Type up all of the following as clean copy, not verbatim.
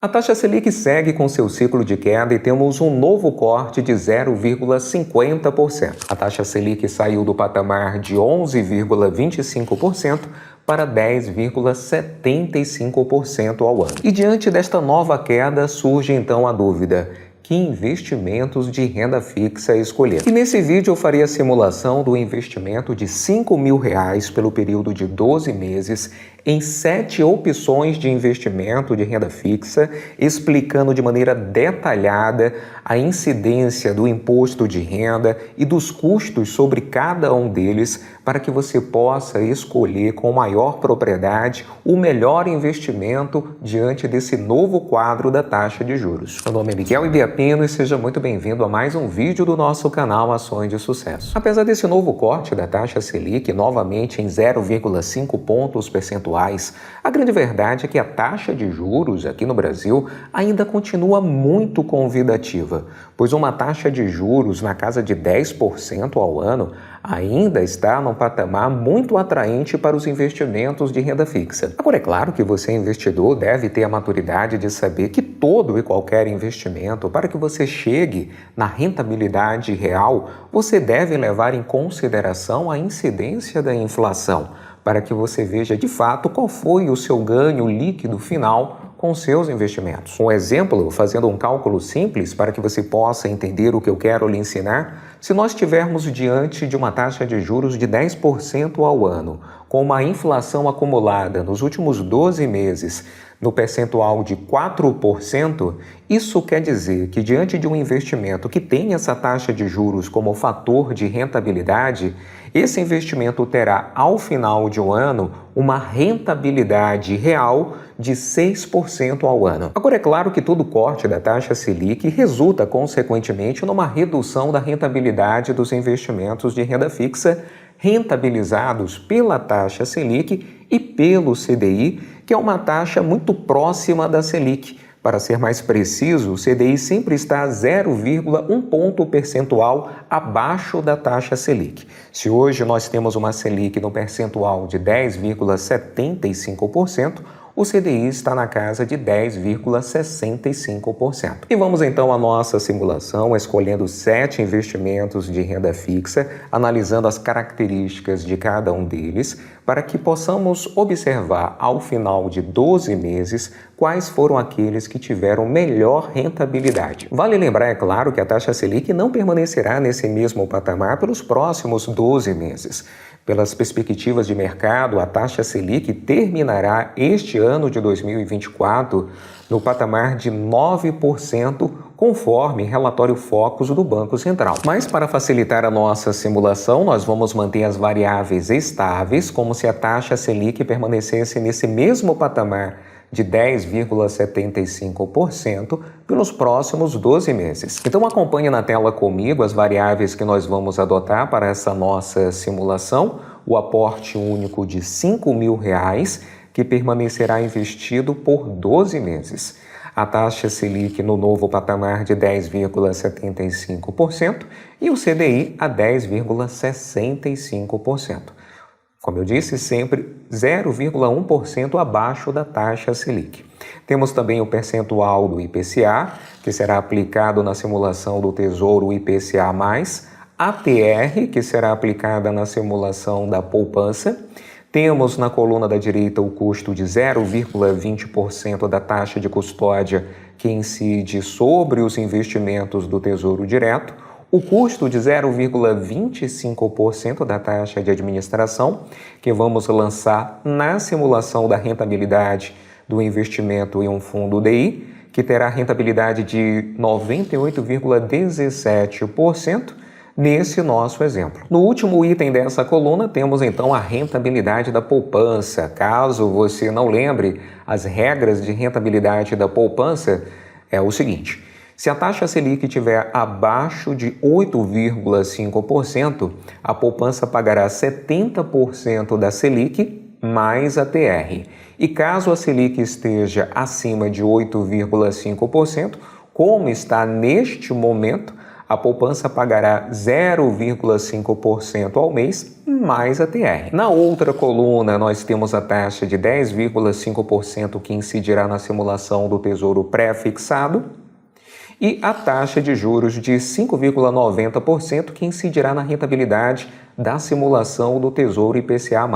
A taxa Selic segue com seu ciclo de queda e temos um novo corte de 0,50%. A taxa Selic saiu do patamar de 11,25% para 10,75% ao ano. E diante desta nova queda, surge então a dúvida: que investimentos de renda fixa escolher? E nesse vídeo eu farei a simulação do investimento de R$5.000 pelo período de 12 meses em 7 opções de investimento de renda fixa, explicando de maneira detalhada a incidência do imposto de renda e dos custos sobre cada um deles, para que você possa escolher com maior propriedade o melhor investimento diante desse novo quadro da taxa de juros. Meu nome é Miguel Ibiapino e seja muito bem-vindo a mais um vídeo do nosso canal Ações de Sucesso. Apesar desse novo corte da taxa Selic, novamente em 0,5 pontos percentuais, a grande verdade é que a taxa de juros aqui no Brasil ainda continua muito convidativa, pois uma taxa de juros na casa de 10% ao ano ainda está num patamar muito atraente para os investimentos de renda fixa. Agora, é claro que você, investidor, deve ter a maturidade de saber que todo e qualquer investimento, para que você chegue na rentabilidade real, você deve levar em consideração a incidência da inflação, para que você veja de fato qual foi o seu ganho líquido final com seus investimentos. Um exemplo, fazendo um cálculo simples para que você possa entender o que eu quero lhe ensinar: se nós estivermos diante de uma taxa de juros de 10% ao ano, com uma inflação acumulada nos últimos 12 meses no percentual de 4%, isso quer dizer que diante de um investimento que tem essa taxa de juros como fator de rentabilidade, esse investimento terá, ao final de um ano, uma rentabilidade real de 6% ao ano. Agora, é claro que todo corte da taxa Selic resulta, consequentemente, numa redução da rentabilidade dos investimentos de renda fixa rentabilizados pela taxa Selic e pelo CDI, que é uma taxa muito próxima da Selic. Para ser mais preciso, o CDI sempre está 0,1 ponto percentual abaixo da taxa Selic. Se hoje nós temos uma Selic no percentual de 10,75%, o CDI está na casa de 10,65%. E vamos então à nossa simulação, escolhendo 7 investimentos de renda fixa, analisando as características de cada um deles, para que possamos observar ao final de 12 meses quais foram aqueles que tiveram melhor rentabilidade. Vale lembrar, é claro, que a taxa Selic não permanecerá nesse mesmo patamar pelos próximos 12 meses. Pelas perspectivas de mercado, a taxa Selic terminará este ano de 2024 no patamar de 9%, conforme relatório Focus do Banco Central. Mas para facilitar a nossa simulação, nós vamos manter as variáveis estáveis, como se a taxa Selic permanecesse nesse mesmo patamar de 10,75% pelos próximos 12 meses. Então acompanhe na tela comigo as variáveis que nós vamos adotar para essa nossa simulação: o aporte único de R$5.000, que permanecerá investido por 12 meses. A taxa Selic no novo patamar de 10,75% e o CDI a 10,65%. Como eu disse, sempre 0,1% abaixo da taxa Selic. Temos também o percentual do IPCA, que será aplicado na simulação do Tesouro IPCA+, a TR, que será aplicada na simulação da poupança. Temos na coluna da direita o custo de 0,20% da taxa de custódia, que incide sobre os investimentos do Tesouro Direto, o custo de 0,25% da taxa de administração, que vamos lançar na simulação da rentabilidade do investimento em um fundo DI, que terá rentabilidade de 98,17%, nesse nosso exemplo. No último item dessa coluna, temos então a rentabilidade da poupança. Caso você não lembre, as regras de rentabilidade da poupança é o seguinte: se a taxa Selic estiver abaixo de 8,5%, a poupança pagará 70% da Selic mais a TR. E caso a Selic esteja acima de 8,5%, como está neste momento, a poupança pagará 0,5% ao mês mais a TR. Na outra coluna, nós temos a taxa de 10,5% que incidirá na simulação do Tesouro pré-fixado e a taxa de juros de 5,90% que incidirá na rentabilidade da simulação do Tesouro IPCA+.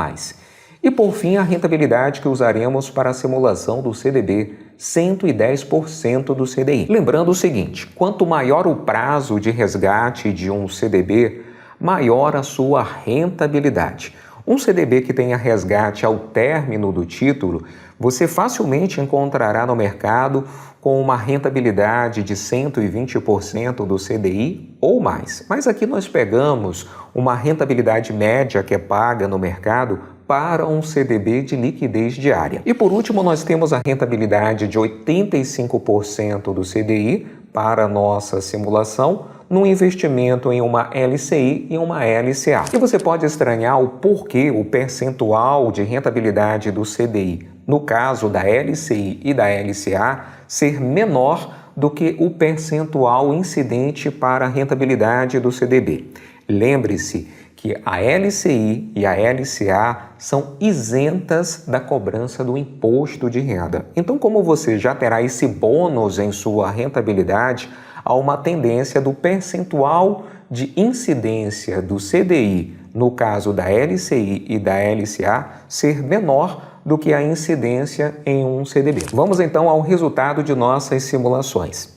E por fim, a rentabilidade que usaremos para a simulação do CDB, 110% do CDI. Lembrando o seguinte, quanto maior o prazo de resgate de um CDB, maior a sua rentabilidade. Um CDB que tenha resgate ao término do título, você facilmente encontrará no mercado com uma rentabilidade de 120% do CDI ou mais. Mas aqui nós pegamos uma rentabilidade média que é paga no mercado para um CDB de liquidez diária. E por último, nós temos a rentabilidade de 85% do CDI para a nossa simulação no investimento em uma LCI e uma LCA. E você pode estranhar o porquê o percentual de rentabilidade do CDI, no caso da LCI e da LCA, ser menor do que o percentual incidente para a rentabilidade do CDB. Lembre-se que a LCI e a LCA são isentas da cobrança do imposto de renda. Então, como você já terá esse bônus em sua rentabilidade, há uma tendência do percentual de incidência do CDI, no caso da LCI e da LCA, ser menor do que a incidência em um CDB. Vamos então ao resultado de nossas simulações.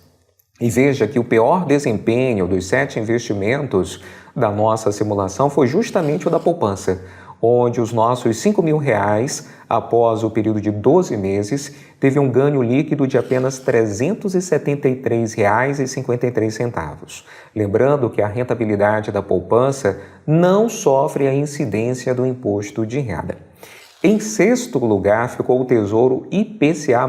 E veja que o pior desempenho dos 7 investimentos da nossa simulação foi justamente o da poupança, onde os nossos R$5.000, após o período de 12 meses, teve um ganho líquido de apenas R$ 373,53. Lembrando que a rentabilidade da poupança não sofre a incidência do imposto de renda. Em sexto lugar ficou o Tesouro IPCA+.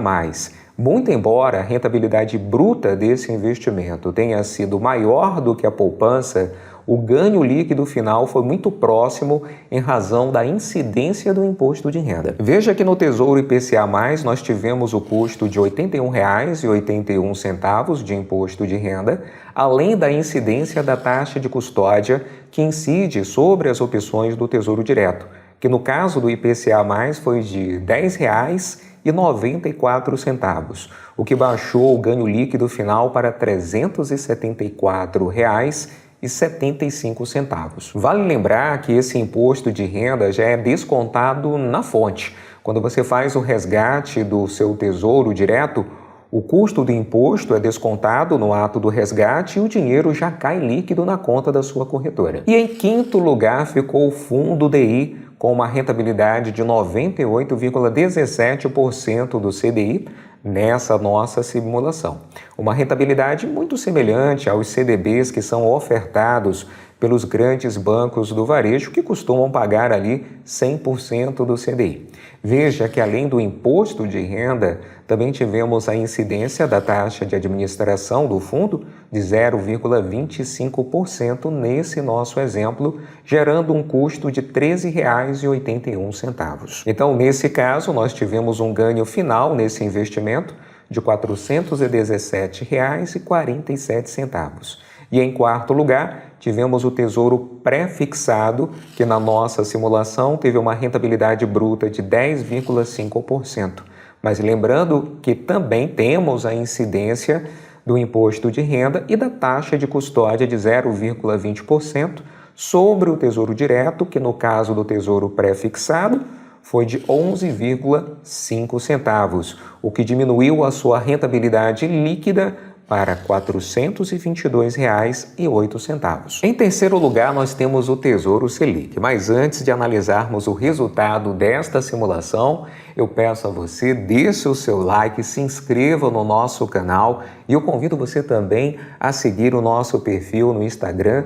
Muito embora a rentabilidade bruta desse investimento tenha sido maior do que a poupança, o ganho líquido final foi muito próximo em razão da incidência do imposto de renda. Veja que no Tesouro IPCA+, nós tivemos o custo de R$ 81,81 de imposto de renda, além da incidência da taxa de custódia que incide sobre as opções do Tesouro Direto, que no caso do IPCA+, foi de R$ 10,94, o que baixou o ganho líquido final para R$ 374,75. Vale lembrar que esse imposto de renda já é descontado na fonte. Quando você faz o resgate do seu Tesouro Direto, o custo do imposto é descontado no ato do resgate e o dinheiro já cai líquido na conta da sua corretora. E em quinto lugar ficou o Fundo DI, com uma rentabilidade de 98,17% do CDI nessa nossa simulação. Uma rentabilidade muito semelhante aos CDBs que são ofertados pelos grandes bancos do varejo, que costumam pagar ali 100% do CDI. Veja que além do imposto de renda, também tivemos a incidência da taxa de administração do fundo de 0,25% nesse nosso exemplo, gerando um custo de R$ 13,81. Então, nesse caso, nós tivemos um ganho final nesse investimento de R$ 417,47. E em quarto lugar, tivemos o Tesouro pré-fixado, que na nossa simulação teve uma rentabilidade bruta de 10,5%. Mas lembrando que também temos a incidência do imposto de renda e da taxa de custódia de 0,20% sobre o Tesouro Direto, que no caso do Tesouro pré-fixado foi de 11,05, o que diminuiu a sua rentabilidade líquida para R$ 422,08. Em terceiro lugar, nós temos o Tesouro Selic. Mas antes de analisarmos o resultado desta simulação, eu peço a você, deixe o seu like, se inscreva no nosso canal e eu convido você também a seguir o nosso perfil no Instagram,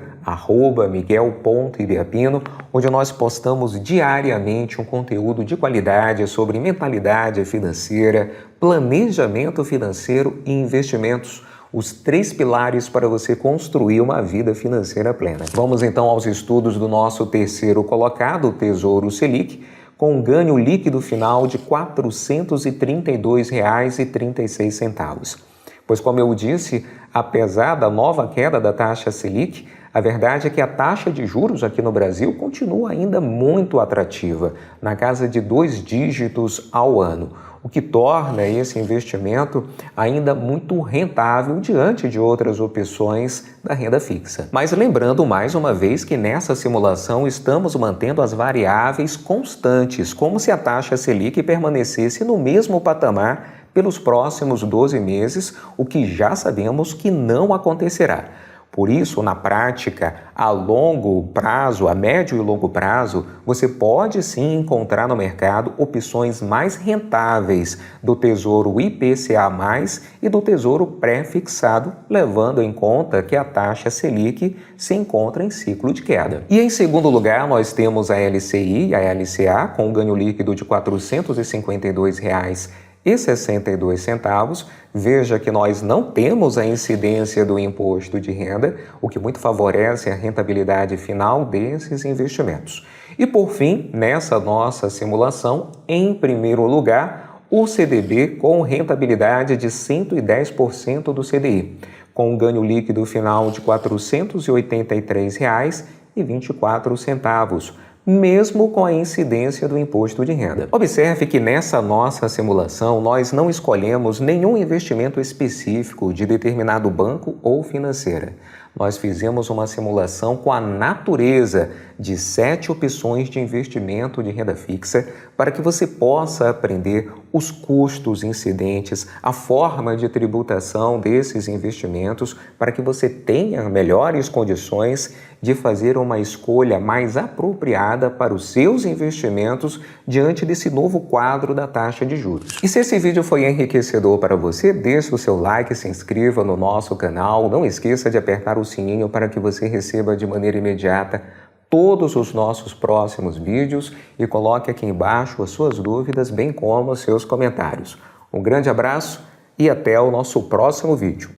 @miguel.ibiapino, onde nós postamos diariamente um conteúdo de qualidade sobre mentalidade financeira, planejamento financeiro e investimentos, os 3 pilares para você construir uma vida financeira plena. Vamos então aos estudos do nosso terceiro colocado, o Tesouro Selic, com um ganho líquido final de R$ 432,36. Pois, como eu disse, apesar da nova queda da taxa Selic, a verdade é que a taxa de juros aqui no Brasil continua ainda muito atrativa, na casa de 2 dígitos ao ano, o que torna esse investimento ainda muito rentável diante de outras opções da renda fixa. Mas lembrando mais uma vez que nessa simulação estamos mantendo as variáveis constantes, como se a taxa Selic permanecesse no mesmo patamar pelos próximos 12 meses, o que já sabemos que não acontecerá. Por isso, na prática, a longo prazo, a médio e longo prazo, você pode sim encontrar no mercado opções mais rentáveis do Tesouro IPCA+, e do Tesouro pré-fixado, levando em conta que a taxa Selic se encontra em ciclo de queda. E em segundo lugar, nós temos a LCI e a LCA, com um ganho líquido de R$ 452,62. Veja que nós não temos a incidência do imposto de renda, o que muito favorece a rentabilidade final desses investimentos. E por fim, nessa nossa simulação, em primeiro lugar, o CDB com rentabilidade de 110% do CDI, com um ganho líquido final de R$ 483,24, mesmo com a incidência do imposto de renda. Observe que nessa nossa simulação nós não escolhemos nenhum investimento específico de determinado banco ou financeira. Nós fizemos uma simulação com a natureza de 7 opções de investimento de renda fixa para que você possa aprender os custos incidentes, a forma de tributação desses investimentos, para que você tenha melhores condições de fazer uma escolha mais apropriada para os seus investimentos diante desse novo quadro da taxa de juros. E se esse vídeo foi enriquecedor para você, deixe o seu like, se inscreva no nosso canal, não esqueça de apertar o sininho para que você receba de maneira imediata todos os nossos próximos vídeos e coloque aqui embaixo as suas dúvidas, bem como os seus comentários. Um grande abraço e até o nosso próximo vídeo.